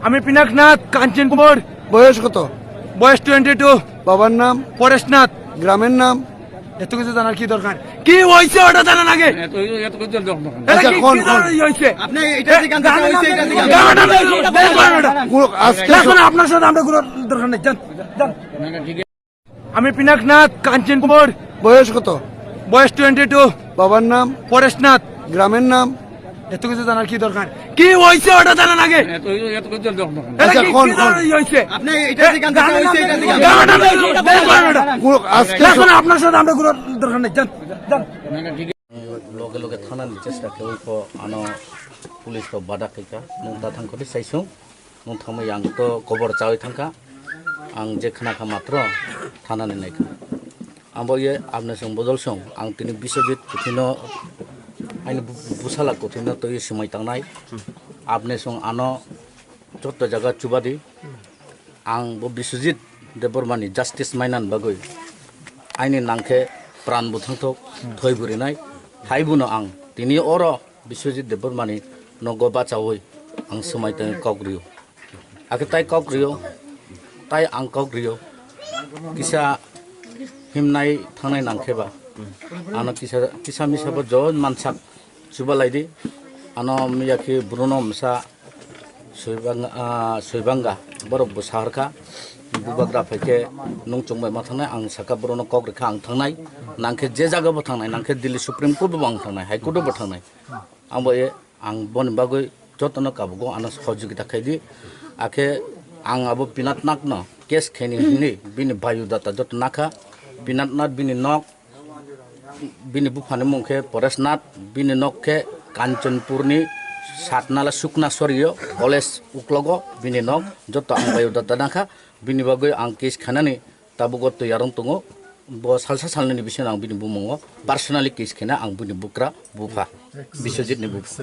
আমি পিনাকনাথ কাঞ্চনপুর। বয়স কত? বয়স 22। বাবার নাম? পরেশনাথ। গ্রামের নাম? এত কিছু জানার কি দরকার? কি হয়েছে ওটা জানার আগে? আচ্ছা, কোন আপনার সাথে আমরা কোনো দরকার নেই। আমি পিনাকনাথ কাঞ্চনপুর। বয়স কত? বয়স 22। বাবার নাম? পরেশনাথ। গ্রামের নাম? এত কিছু জানার কি দরকার? কি হয়েছে ওটা জানার আগে? আচ্ছা, কোন আপনার সাথে আমরা কোনো দরকার নেই। লগে লগে থানাनि চেষ্टा खेवैखौ आनो पुलिस को बादा खैका नों दा थांखौ साइसुं नों थांमै आं तो खबर चावै थांखा आं जे खोनाखा मात्र थानानि नायखा आंबो ये आपने सं बदल सं आं तिनि बिश्वजित कुथिनो आइनो बुसाला कुथिनो तो ये समय थांनाय आपने सं आनो जत जागा चुबादि आं बो बिश्वजित देबरमानि जस्टिस माइनान बागै आइनि नांखे प्राण बुथांथक थय बुरिनाय हाइबुनो आं दिनै अर बिश्वजित देबरमानि नगो बाचावै आं समायते कग्रियो आके ताइ कग्रियो ताइ आं कग्रियो किसा हिमनाय थांनाय नांखेबा आनो किसा मिसाबो जन मानसाक सुबालायदि आनो मियाखि ब्रुनो मसा सैबांगा बरफ साहरखा बुबाग्रा फैके नों चंबाय मा थांनाय आं साका ब्रुनो कग्रिखा आं थांनाय नांखे जे जागाबो थांनाय नांखे दिल्ली सुप्रीम कोर्ट बो आं थांनाय हाई कोर्ट बो थांनाय आंबो ए आं बन बागै जतनो काबगो आनो सहयोगिता खायदि आखे आं आबो पिनाकनाथ न केस खेनि हिनि बिनि बायोडाटा जत नाखा पिनाकनाथ बिनि नक बिनि बुफानि मुंखे परेशनाथ बिनि नकखे कांचनपुरनि सातनाला सुकनासरियो कलेज उक्लगो बिनि नक जत आं बायोडाटा नाखा बिनि बागै आं केस खानानि ताबुगो तयारं तंगो बो सालसा सालनि बिसोर आं बिनि बुमंगो पार्सोनाली केस खेना आं बिनि बुक्रा बुफा बिश्वजितनि बुफा